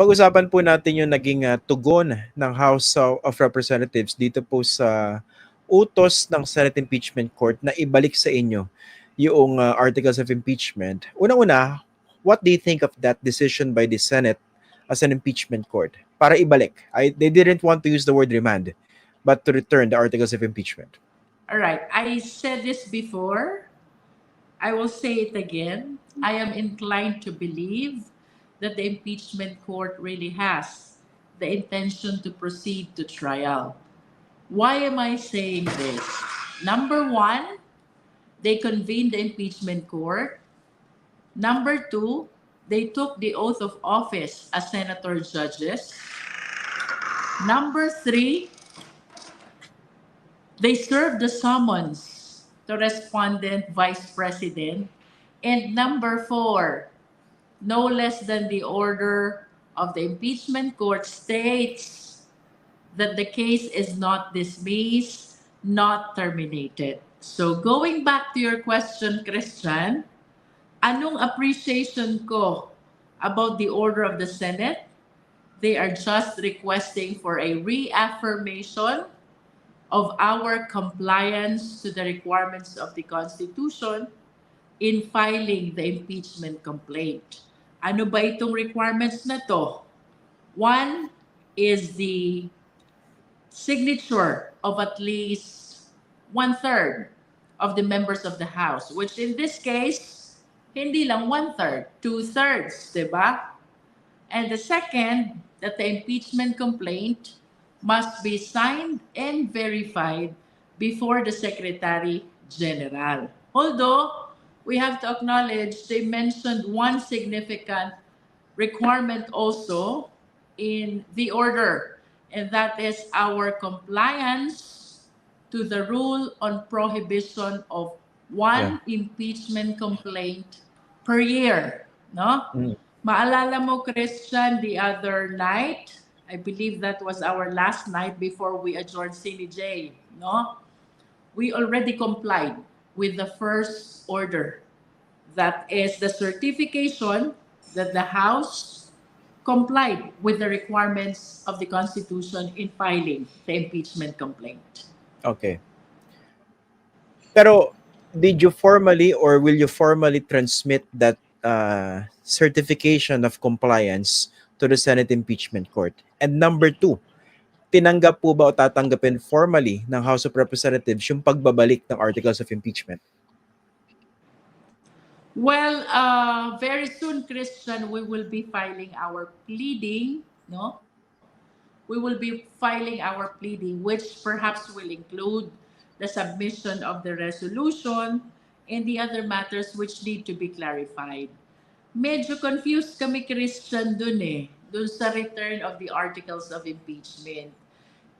pag-usapan po natin yung naging tugon ng House of Representatives dito po sa utos ng Senate Impeachment Court na ibalik sa inyo yung articles of impeachment. Una-una, what do you think of that decision by the Senate as an impeachment court para ibalik? They didn't want to use the word remand, but to return the articles of impeachment. All right. I said this before. I will say it again. I am inclined to believe that the impeachment court really has the intention to proceed to trial. Why am I saying this? Number one, they convened the impeachment court. Number two, they took the oath of office as senator judges. Number three, they served the summons to respondent vice president. And number four, no less than the order of the impeachment court states that the case is not dismissed, not terminated. So going back to your question, Christian, anong appreciation ko about the order of the Senate? They are just requesting for a reaffirmation of our compliance to the requirements of the Constitution in filing the impeachment complaint. Ano ba itong requirements na to? One is the signature of at least 1/3 of the members of the House, which in this case, hindi lang 1/3, 2/3, diba? And the second, that the impeachment complaint must be signed and verified before the Secretary General. Although, we have to acknowledge they mentioned one significant requirement also in the order, and that is our compliance to the rule on prohibition of one impeachment complaint per year. No? Maalala mo, Christian, the other night, I believe that was our last night before we adjourned CNJ, no? We already complied with the first order. That is the certification that the House complied with the requirements of the Constitution in filing the impeachment complaint. Okay. Pero did you formally or will you formally transmit that certification of compliance to the Senate Impeachment Court? And number two, tinanggap po ba o tatanggapin formally ng House of Representatives yung pagbabalik ng articles of impeachment? Well, very soon, Christian, we will be filing our pleading, no? We will be filing our pleading, which perhaps will include the submission of the resolution and the other matters which need to be clarified. Medyo confused kami, Christian, dun sa return of the articles of impeachment.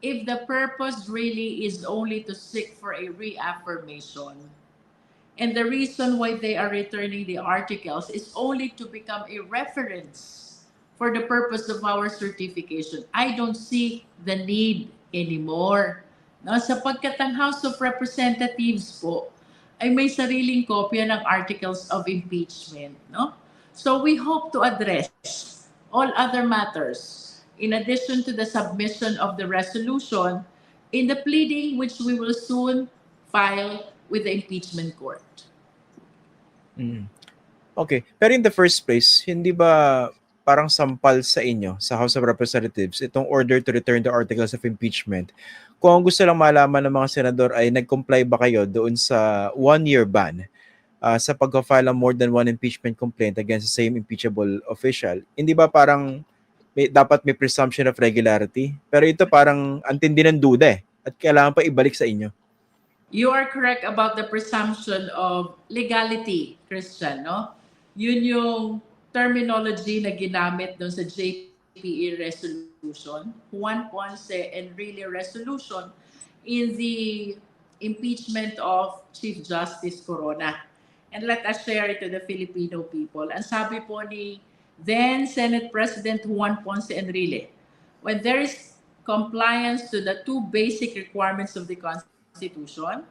If the purpose really is only to seek for a reaffirmation, and the reason why they are returning the articles is only to become a reference for the purpose of our certification, I don't see the need anymore. No, sapagkat ang House of Representatives po ay may sariling kopya ng articles of impeachment, no? So we hope to address all other matters in addition to the submission of the resolution in the pleading which we will soon file with the impeachment court. Okay. Pero in the first place, hindi ba parang sampal sa inyo, sa House of Representatives, itong order to return the articles of impeachment? Kung ang gusto lang malaman ng mga senador ay nag-comply ba kayo doon sa 1-year ban sa pag-file ng more than one impeachment complaint against the same impeachable official, hindi ba parang dapat may presumption of regularity? Pero ito parang antindi ng duda at kailangan pa ibalik sa inyo. You are correct about the presumption of legality, Christian, no? Yun yung terminology na ginamit doon sa JPE resolution, Juan Ponce Enrile resolution in the impeachment of Chief Justice Corona. And let us share it to the Filipino people. Ang sabi po ni then Senate President Juan Ponce Enrile, when there is compliance to the two basic requirements of the Constitution,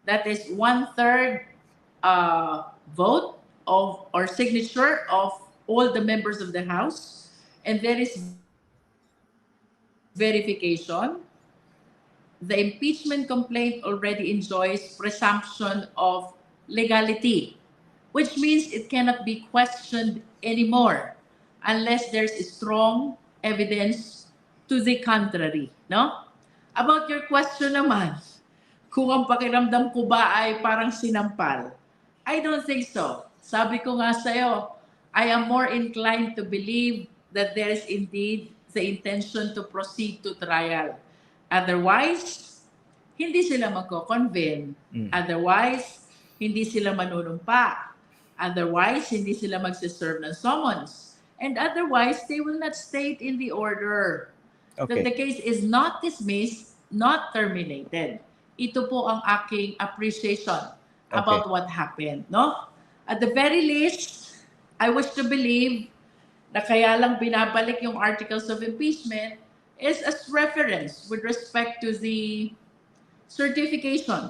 that is 1/3 vote of or signature of all the members of the House, and there is verification, the impeachment complaint already enjoys presumption of legality, which means it cannot be questioned anymore unless there's strong evidence to the contrary, no? About your question naman, kung ang pakiramdam ko ba ay parang sinampal, I don't think so. Sabi ko nga sa'yo, I am more inclined to believe that there is indeed the intention to proceed to trial. Otherwise, hindi sila magko-convene. Otherwise, hindi sila manunumpa. Otherwise, hindi sila magsiserve ng summons. And otherwise, they will not state in the order that the case is not dismissed, not terminated. Ito po ang aking appreciation about what happened, no? At the very least, I wish to believe na kaya lang binabalik yung articles of impeachment is as reference with respect to the certification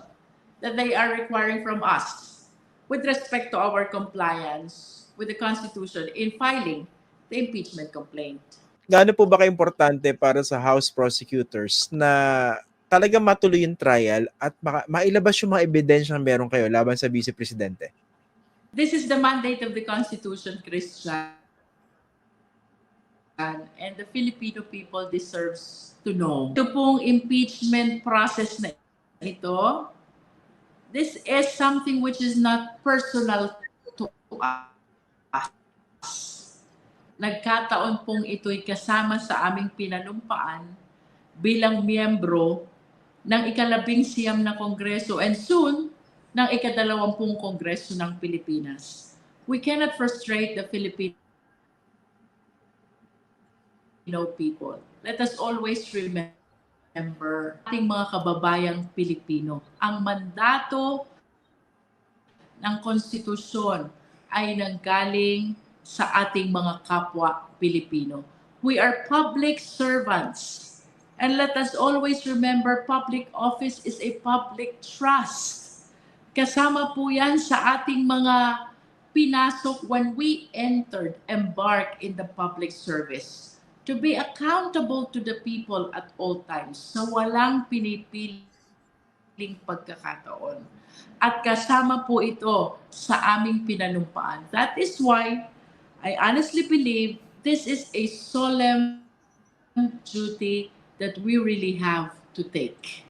that they are requiring from us with respect to our compliance with the Constitution in filing the impeachment complaint. Gaano po ba kaimportante para sa House prosecutors na talagang matuloy yung trial at mailabas yung mga ebidensya na meron kayo laban sa Vice Presidente? This is the mandate of the Constitution, Christian. And the Filipino people deserves to know. Ito pong impeachment process na ito, this is something which is not personal to us. Nagkataon pong ito'y kasama sa aming pinanumpaan bilang miyembro ng ika-19 na Kongreso and soon ng ika-20 Kongreso ng Pilipinas. We cannot frustrate the Filipino people. Let us always remember ating mga kababayang Pilipino. Ang mandato ng konstitusyon ay nanggaling sa ating mga kapwa Pilipino. We are public servants. And let us always remember public office is a public trust. Kasama po yan sa ating mga pinasok when we embark in the public service. To be accountable to the people at all times sa walang pinipiling pagkakataon. At kasama po ito sa aming pinanumpaan. That is why I honestly believe this is a solemn duty that we really have to take.